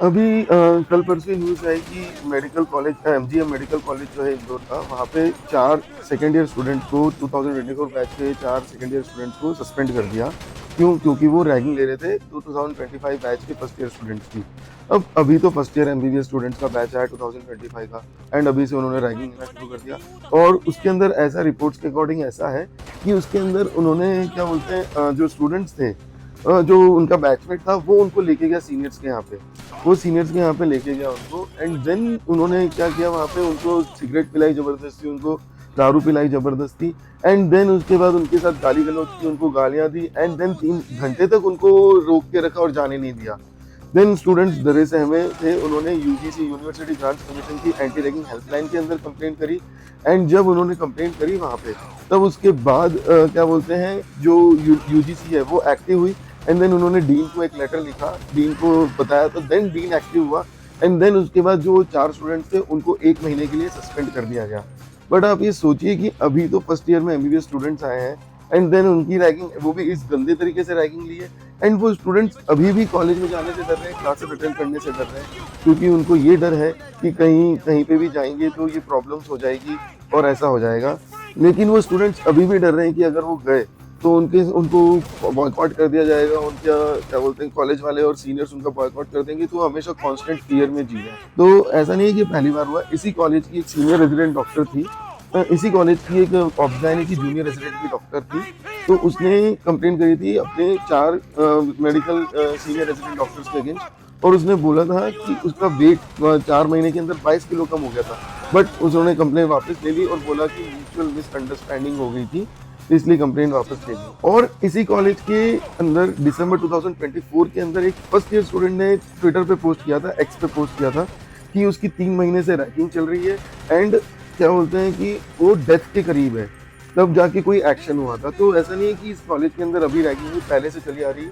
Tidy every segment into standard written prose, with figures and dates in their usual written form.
अभी कल परसों न्यूज़ आई कि medical college MGM medical college जो है इंदौर का, वहाँ पे 4 सेकंड ईयर स्टूडेंट को 2024 बैच के 4 सेकंड ईयर स्टूडेंट्स को सस्पेंड कर दिया। क्यों? क्योंकि वो रैगिंग ले रहे थे 2025 बैच के फर्स्ट ईयर स्टूडेंट्स की। अब अभी तो फर्स्ट ईयर एमबीबीएस स्टूडेंट्स का बैच आया 2025 का, एंड अभी से उन्होंने रैगिंग लेना शुरू कर दिया। और उसके अंदर ऐसा रिपोर्ट्स के अकॉर्डिंग ऐसा है कि उसके अंदर उन्होंने क्या बोलते हैं, जो स्टूडेंट्स थे, जो उनका बैचमेट था वो उनको लेके गया सीनियर्स के यहाँ पे। वो सीनियर्स के यहाँ पे लेके गया उनको, एंड देन उन्होंने क्या किया, वहाँ पे उनको सिगरेट पिलाई जबरदस्ती, उनको दारू पिलाई जबरदस्ती, एंड देन उसके बाद उनके साथ गाली गलौज की, उनको गालियाँ दी, एंड देन 3 घंटे तक उनको रोक के रखा और जाने नहीं दिया। देन स्टूडेंट्स डरे सहमे थे, उन्होंने यूजीसी यूनिवर्सिटी ग्रांट्स कमीशन की एंटी रैगिंग हेल्पलाइन के अंदर कंप्लेंट करी। एंड जब उन्होंने कंप्लेंट करी वहाँ पे, तब उसके बाद क्या बोलते हैं, जो यूजीसी है वो एक्टिव हुई, एंड देन उन्होंने डीन को एक लेटर लिखा, डीन को बताया, तो देन डीन एक्टिव हुआ। एंड देन उसके बाद जो 4 स्टूडेंट्स थे उनको 1 महीने के लिए सस्पेंड कर दिया गया। बट आप ये सोचिए कि अभी तो फर्स्ट ईयर में एमबीबीएस स्टूडेंट्स आए हैं, एंड देन उनकी रैगिंग, वो भी इस गंदे तरीके से रैगिंग ली है। एंड वो स्टूडेंट्स अभी भी कॉलेज में जाने से डर रहे हैं, क्लासेस अटेंड करने से डर रहे हैं, क्योंकि उनको ये डर है कि कहीं कहीं पे भी जाएंगे तो ये प्रॉब्लम्स हो जाएगी और ऐसा हो जाएगा। लेकिन वो स्टूडेंट्स अभी भी डर रहे हैं कि अगर वो गए तो उनको बॉयकॉट कर दिया जाएगा, उनका क्या बोलते हैं, कॉलेज वाले और सीनियर्स उनका बॉयकॉट कर देंगे, तो हमेशा कांस्टेंट फियर में जी रहे हैं। तो ऐसा नहीं है कि पहली बार हुआ। इसी कॉलेज की एक सीनियर रेजिडेंट डॉक्टर थी, इसी कॉलेज की एक ऑब्स की जूनियर रेजिडेंट की डॉक्टर थी, तो उसने कंप्लेंट करी थी अपने 4 मेडिकल सीनियर रेजिडेंट डॉक्टर्स के अगेंस्ट, और उसने बोला था कि उसका वेट 4 महीने के अंदर 22 किलो कम हो गया था। बट उन्होंने कंप्लेंट वापस ले ली और बोला कि म्यूचुअल मिसअंडरस्टैंडिंग हो गई थी, इसलिए कंप्लेंट वापस ले ली। और इसी कॉलेज के अंदर दिसंबर 2024 के अंदर एक फर्स्ट ईयर स्टूडेंट ने ट्विटर पे पोस्ट किया था, एक्स पे पोस्ट किया था, कि उसकी 3 महीने से रैगिंग चल रही है, एंड क्या बोलते हैं कि वो डेथ के करीब है, तब जाके कोई एक्शन हुआ था। तो ऐसा नहीं है कि इस कॉलेज के अंदर अभी रैगिंग पहले से चली आ रही है,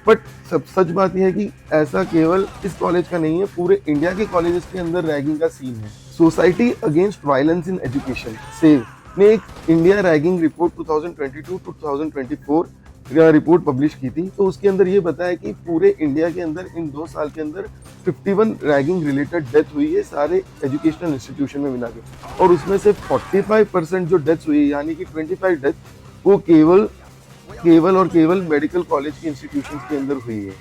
बट सब सच बात यह है कि ऐसा केवल इस कॉलेज का नहीं है, पूरे इंडिया के कॉलेजेस के अंदर रैगिंग का सीन है। Society against violence in education save ने एक India ragging report 2022-2024 report publish की थी। तो उसके अंदर ये बताया कि पूरे इंडिया के अंदर इन 2 साल के अंदर 51 रैगिंग रिलेटेड डेथ हुई है सारे एजुकेशनल इंस्टीट्यूशन में मिला के, और उसमें से 45% जो डेथ हुई है, यानी कि 25 डेथ, वो केवल मेडिकल कॉलेज के इंस्टीट्यूशंस के अंदर हुई है।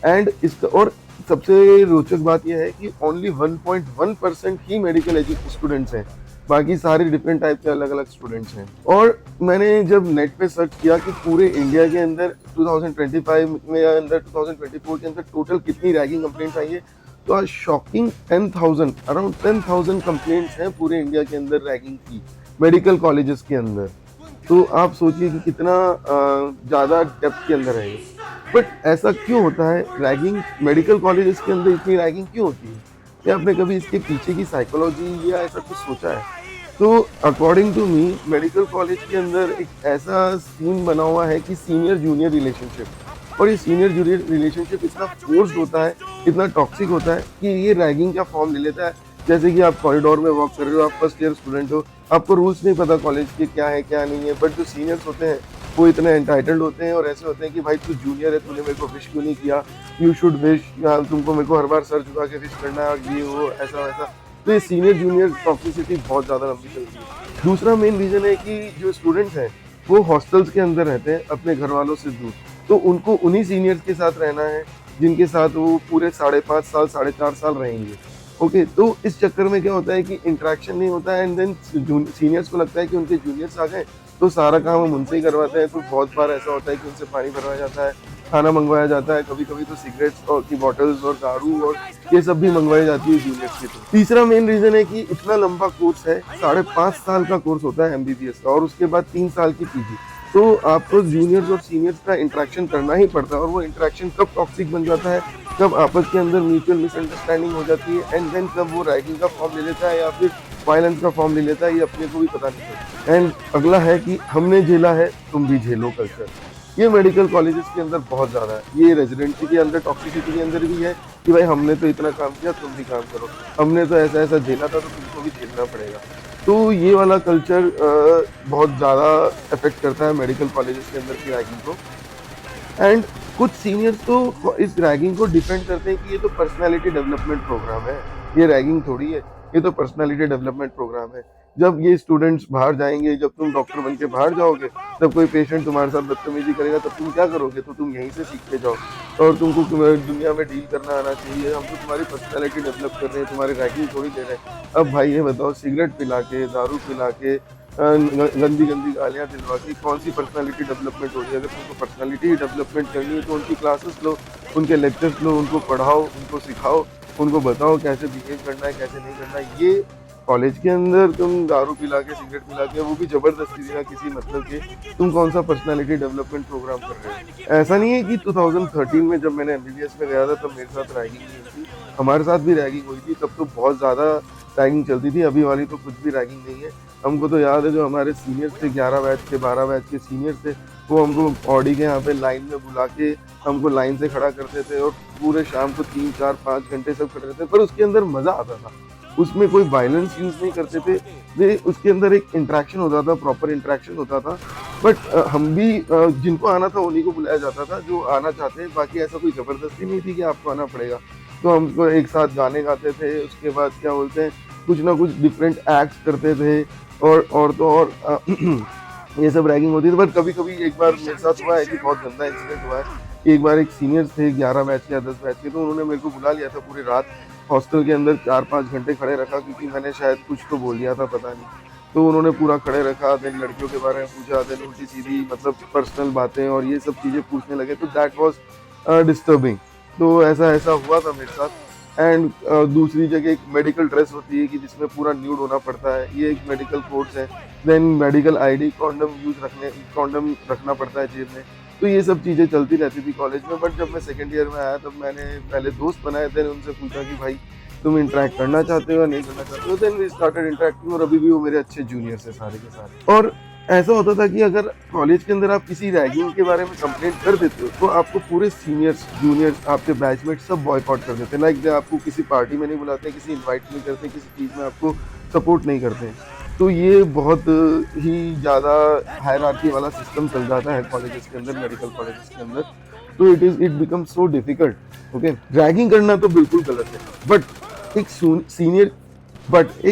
एंड इसका और सबसे रोचक बात यह है कि ओनली 1.1% ही मेडिकल स्टूडेंट्स हैं, बाकी सारे डिफरेंट टाइप के अलग अलग स्टूडेंट्स हैं। और मैंने जब नेट पे सर्च किया कि पूरे इंडिया के अंदर 2025 में या अंदर 2024 के अंदर टोटल कितनी रैगिंग कंप्लेंट्स आई है, तो आज शॉकिंग 10,000, अराउंड 10,000 कंप्लेंट्स हैं पूरे इंडिया के अंदर रैगिंग की मेडिकल कॉलेजेस के अंदर। तो आप सोचिए कि कितना ज़्यादा डेप्थ के अंदर है ये। बट ऐसा क्यों होता है, रैगिंग मेडिकल कॉलेजेस के अंदर इतनी रैगिंग क्यों होती है? क्या आपने कभी इसके पीछे की साइकोलॉजी या ऐसा कुछ सोचा है? तो according to me, medical college के अंदर एक ऐसा सीन बना हुआ है कि सीनियर जूनियर रिलेशनशिप, और ये सीनियर जूनियर रिलेशनशिप इतना फोर्स्ड होता है, इतना टॉक्सिक होता है कि ये रैगिंग का फॉर्म ले लेता है। जैसे कि आप कॉरिडोर में वॉक कर रहे हो, आप फर्स्ट ईयर स्टूडेंट हो, आपको रूल्स नहीं पता कॉलेज के क्या है क्या नहीं है, बट जो सीनियर्स होते हैं वो इतने एंटाइटल्ड होते हैं और ऐसे होते हैं कि भाई तू जूनियर है, तूने मेरे को विश क्यों नहीं किया, यू शुड विश, तुमको मेरे को हर बार सर झुका के विश करना है, और ये वो ऐसा वैसा। तो ये सीनियर जूनियर टॉक्सिसिटी बहुत ज़्यादा लंबी चलती है। दूसरा मेन रीज़न है कि जो स्टूडेंट्स हैं वो हॉस्टल्स के अंदर रहते हैं अपने घर वालों से दूर, तो उनको उन्हीं सीनियर्स के साथ रहना है जिनके साथ वो पूरे 5.5 साल 4.5 साल रहेंगे। ओके, तो इस चक्कर में क्या होता है कि इंटरेक्शन नहीं होता है, एंड देन सीनियर्स को लगता है कि उनके जूनियर्स आ गए तो सारा काम हम उनसे ही करवाते हैं। तो बहुत बार ऐसा होता है कि उनसे पानी भरवाया जाता है, खाना मंगवाया जाता है, कभी कभी तो सिगरेट्स और की बॉटल्स और दारू और ये सब भी मंगवाई जाती है जूनियर्स की। तो तीसरा मेन रीजन है कि इतना लंबा कोर्स है, 5.5 साल का कोर्स होता है एमबीबीएस का, और उसके बाद 3 साल की पीजी। तो आपको जूनियर्स और सीनियर्स का इंटरेक्शन करना ही पड़ता है, और वो इंटरेक्शन कब टॉक्सिक बन जाता है, कब आपस के अंदर म्यूचुअल मिसअंडरस्टैंडिंग हो जाती है, एंड देन कब वो रैगिंग का फॉर्म ले लेता है या फिर वायलेंस का फॉर्म ले लेता है, ये अपने को भी पता नहीं चलता। एंड अगला है कि हमने झेला है तुम भी झेलो कल्चर। ये मेडिकल कॉलेजेस के अंदर बहुत ज़्यादा है, ये रेजिडेंसी के अंदर टॉक्सिसिटी के अंदर भी है कि भाई हमने तो इतना काम किया, तुम भी काम करो, हमने तो ऐसा ऐसा झेला था तो तुमको भी झेलना पड़ेगा। तो ये वाला कल्चर बहुत ज़्यादा अफेक्ट करता है मेडिकल कॉलेजेस के अंदर की रैगिंग को। एंड कुछ सीनियर्स तो इस रैगिंग को डिफेंड करते हैं कि ये तो पर्सनालिटी डेवलपमेंट प्रोग्राम है, ये रैगिंग थोड़ी है, ये तो पर्सनालिटी डेवलपमेंट प्रोग्राम है। जब ये स्टूडेंट्स बाहर जाएंगे, जब तुम डॉक्टर बन के बाहर जाओगे, जब कोई पेशेंट तुम्हारे साथ बदतमीजी करेगा तब तुम क्या करोगे? तो तुम यहीं से सीख के जाओ, और तुमको दुनिया में डील करना आना चाहिए। हम तो तुम्हारी पर्सनालिटी डेवलप कर रहे हैं, तुम्हारी रैगिंग थोड़ी दे रहे हैं। अब भाई ये बताओ, सिगरेट पिला के, दारू पिला के, गंदी गंदी गालियाँ दिलवा के कौन सी पर्सनालिटी डेवलपमेंट हो रही है? अगर तुमको पर्सनालिटी डेवलपमेंट करनी है तो उनकी क्लासेस लो, उनके लेक्चर्स लो, उनको पढ़ाओ, उनको सिखाओ, उनको बताओ कैसे बिहेव करना है, कैसे नहीं करना है। ये कॉलेज के अंदर तुम दारू पिला के, सिगरेट पिला के, वो भी जबरदस्ती बिना किसी मतलब के, तुम कौन सा पर्सनालिटी डेवलपमेंट प्रोग्राम कर रहे हो? ऐसा नहीं है कि 2013 में जब मैंने एमबीबीएस में गया था तब मेरे साथ रैगिंग नहीं हुई थी, हमारे साथ भी रैगिंग हुई थी, तब तो बहुत ज़्यादा रैगिंग चलती थी। अभी वाली तो कुछ भी रैगिंग नहीं है। हमको तो याद है जो हमारे सीनियर्स थे, 11 बैच के, 12 बैच के सीनियर्स थे, वो हमको ऑडी के यहाँ पे लाइन में बुला के हमको लाइन से खड़ा करते थे और पूरे शाम को 3, 4, 5 घंटे सब खड़े रहते, पर उसके अंदर मज़ा आता था। उसमें कोई वायलेंस यूज़ नहीं करते थे, वे उसके अंदर एक इंटरेक्शन होता था, प्रॉपर इंटरेक्शन होता था। बट हम भी जिनको आना था उन्हीं को बुलाया जाता था जो आना चाहते हैं, बाकी ऐसा कोई ज़बरदस्ती नहीं थी कि आपको आना पड़ेगा। तो हम एक साथ गाने गाते थे, उसके बाद क्या बोलते हैं, कुछ ना कुछ डिफरेंट एक्ट्स करते थे, और तो और ये सब रैगिंग होती थी। बट कभी कभी एक बार मेरे साथ हुआ है कि बहुत गंदा इंसिडेंट हुआ है। एक बार एक सीनियर थे 11 बैच के या 10 बैच के, तो उन्होंने मेरे को बुला लिया था पूरी रात, हॉस्टल के अंदर 4-5 घंटे खड़े रखा, क्योंकि मैंने शायद कुछ तो बोल दिया था, पता नहीं। तो उन्होंने पूरा खड़े रखा, देन लड़कियों के बारे में पूछा, देन उल्टी सीधी मतलब पर्सनल बातें और ये सब चीज़ें पूछने लगे, तो दैट वाज डिस्टर्बिंग। तो ऐसा ऐसा हुआ था मेरे साथ। एंड दूसरी जगह एक मेडिकल ड्रेस होती है कि जिसमें पूरा न्यूड होना पड़ता है, ये एक मेडिकल कोर्स है। देन मेडिकल आईडी, कॉन्डम रखना पड़ता है जेब में। तो ये सब चीज़ें चलती रहती थी कॉलेज में। बट जब मैं सेकेंड ईयर में आया तब मैंने पहले दोस्त बनाए, देन उनसे पूछा कि भाई तुम इंटरेक्ट करना चाहते हो या नहीं करना चाहते हो। देन वी स्टार्टेड इंटरेक्टिंग, और अभी भी वो मेरे अच्छे जूनियर्स हैं सारे के सारे। और ऐसा होता था कि अगर कॉलेज के अंदर आप किसी रैगिंग के बारे में कंप्लेंट कर देते हो तो आपको पूरे सीनियर्स, जूनियर्स, आपके बैचमेट सब बॉयकॉट कर देते हैं। लाइक आपको किसी पार्टी में नहीं बुलाते, किसी इनवाइट नहीं करते, किसी चीज़ में आपको सपोर्ट नहीं करते। तो ये बहुत ही ज़्यादा हायरार्की वाला सिस्टम चल जाता है कॉलेजेस के अंदर, मेडिकल कॉलेजेस के अंदर। तो it become so difficult. Okay, ragging करना तो बिल्कुल गलत है, बट एक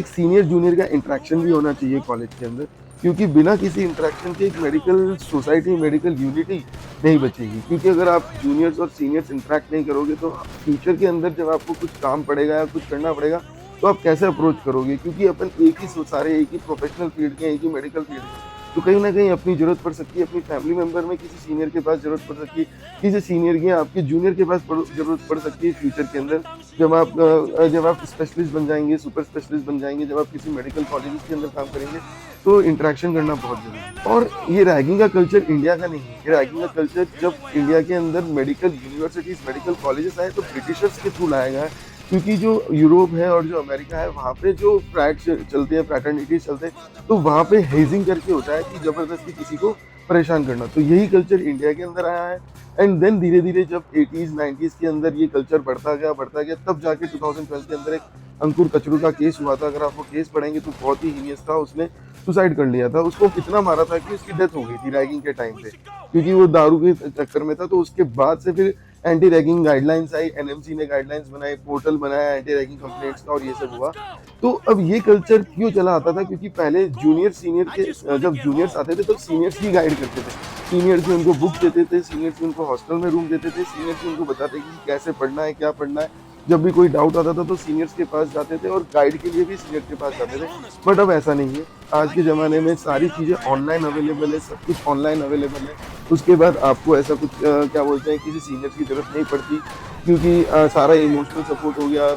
सीनियर जूनियर का इंटरेक्शन भी होना चाहिए कॉलेज के अंदर, क्योंकि बिना किसी इंटरेक्शन के एक मेडिकल सोसाइटी, मेडिकल यूनिटी नहीं बचेगी। क्योंकि अगर आप जूनियर्स और सीनियर्स इंटरेक्ट नहीं करोगे तो फ्यूचर के अंदर जब आपको कुछ काम पड़ेगा या कुछ करना पड़ेगा तो आप कैसे अप्रोच करोगे? क्योंकि अपन एक ही सारे एक ही प्रोफेशनल फील्ड के, एक ही मेडिकल फील्ड के, तो कहीं ना कहीं अपनी जरूरत पड़ सकती है, अपनी फैमिली मेंबर में किसी सीनियर के पास जरूरत पड़ सकती है, किसी सीनियर की आपके जूनियर के पास जरूरत पड़ सकती है फ्यूचर के अंदर, जब आप स्पेशलिस्ट बन जाएंगे, सुपर स्पेशलिस्ट बन जाएंगे, जब आप किसी मेडिकल कॉलेज के अंदर काम करेंगे, तो इंटरेक्शन करना बहुत जरूरी है। और ये रैगिंग का कल्चर इंडिया का नहीं है। ये रैगिंग का कल्चर जब इंडिया के अंदर मेडिकल यूनिवर्सिटीज, मेडिकल कॉलेजेस आए तो ब्रिटिशर्स के थ्रू लाया गया है। क्योंकि जो यूरोप है और जो अमेरिका है, वहाँ पे जो फ्रैट चलते हैं, फ्रैटर्निटीज चलते हैं, तो वहाँ पे हेजिंग करके होता है कि जबरदस्ती किसी को परेशान करना। तो यही कल्चर इंडिया के अंदर आया है। एंड देन धीरे धीरे जब 80s 90s के अंदर ये कल्चर बढ़ता गया, तब जाके 2012 के अंदर एक अंकुर कचरू का केस हुआ था। अगर आप वो केस पढ़ेंगे तो बहुत ही हीनियस था। उसने सुसाइड कर लिया था, उसको इतना मारा था कि उसकी डेथ हो गई थी रैगिंग के टाइम पे, क्योंकि वो दारू के चक्कर में था। तो उसके बाद से फिर एंटी रैगिंग गाइडलाइंस आई, एनएमसी ने गाइडलाइंस बनाए, पोर्टल बनाया एंटी रैगिंग कंप्लेंट्स का, और ये सब हुआ। तो अब ये कल्चर क्यों चला आता था? क्योंकि पहले जूनियर सीनियर के, जब जूनियर्स आते थे तो सीनियर्स ही गाइड करते थे, सीनियर्स उनको बुक देते थे, सीनियर्स उनको हॉस्टल में रूम देते थे, सीनियर्स उनको बताते कि कैसे पढ़ना है, क्या पढ़ना है। जब भी कोई डाउट आता था तो सीनियर्स के पास जाते थे, और गाइड के लिए भी सीनियर के पास जाते थे। बट अब ऐसा नहीं है। आज के ज़माने में सारी चीज़ें ऑनलाइन अवेलेबल है, सब कुछ ऑनलाइन अवेलेबल है। उसके बाद आपको ऐसा कुछ क्या बोलते हैं, किसी सीनियर्स की ज़रूरत नहीं पड़ती, क्योंकि सारा इमोशनल सपोर्ट हो गया,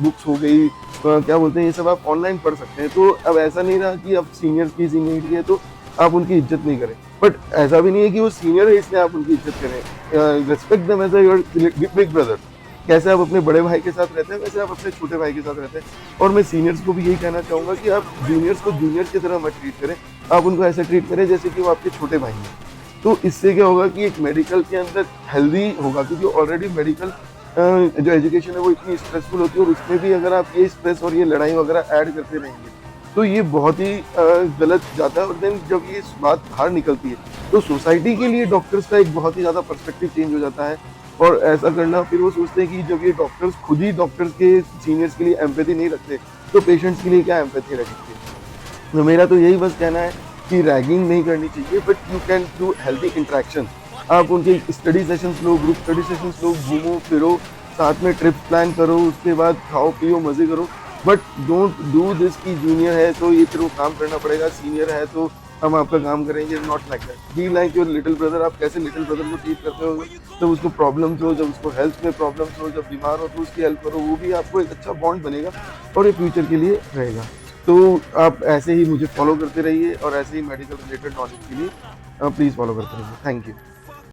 बुक्स हो गई, क्या बोलते हैं, ये सब आप ऑनलाइन पढ़ सकते हैं। तो अब ऐसा नहीं रहा कि अब सीनियर्स की नीड है तो आप उनकी इज्जत नहीं करें। बट ऐसा भी नहीं है कि वो सीनियर है इसलिए आप उनकी इज्जत करें। Respect them as your big brother. कैसे आप अपने बड़े भाई के साथ रहते हैं, वैसे आप अपने छोटे भाई के साथ रहते हैं। और मैं सीनियर्स को भी यही कहना चाहूँगा कि आप जूनियर्स को जूनियर्स की तरह मत ट्रीट करें, आप उनको ऐसे ट्रीट करें जैसे कि वो आपके छोटे भाई हैं। तो इससे क्या होगा कि एक मेडिकल के अंदर हेल्दी होगा, क्योंकि ऑलरेडी मेडिकल जो एजुकेशन है वो इतनी स्ट्रेसफुल होती है, और उसमें भी अगर आप ये स्ट्रेस और ये लड़ाई वगैरह ऐड करते रहेंगे तो ये बहुत ही गलत जाता है। और देन जब ये बात बाहर निकलती है तो सोसाइटी के लिए डॉक्टर्स का एक बहुत ही ज़्यादा पर्सपेक्टिव चेंज हो जाता है। और ऐसा करना, फिर वो सोचते हैं कि जब ये डॉक्टर्स खुद ही डॉक्टर्स के सीनियर्स के लिए एम्पैथी नहीं रखते तो पेशेंट्स के लिए क्या एम्पैथी रखेंगे। तो मेरा तो यही बस कहना है कि रैगिंग नहीं करनी चाहिए, but you can do healthy interaction. आप उनके स्टडी सेशंस लो, ग्रुप स्टडी सेशंस लो, घूमो फिरो, साथ में ट्रिप प्लान करो, उसके बाद खाओ पियो मजे करो। बट डोंट डू दिस कि जूनियर है तो ये फिर वो काम करना पड़ेगा, सीनियर है तो हम आपका काम करेंगे। Not like that. Be like your little brother. आप कैसे लिटिल ब्रदर को ट्रीट करते हो, जब उसको प्रॉब्लम्स हो, जब उसको हेल्थ में प्रॉब्लम्स हो, जब बीमार हो तो उसकी हेल्प करो, वो भी आपको एक अच्छा बॉन्ड बनेगा और ये फ्यूचर के लिए रहेगा। तो आप ऐसे ही मुझे फॉलो करते रहिए और ऐसे ही मेडिकल रिलेटेड नॉलेज के लिए प्लीज़ फॉलो करते रहिए। Thank you.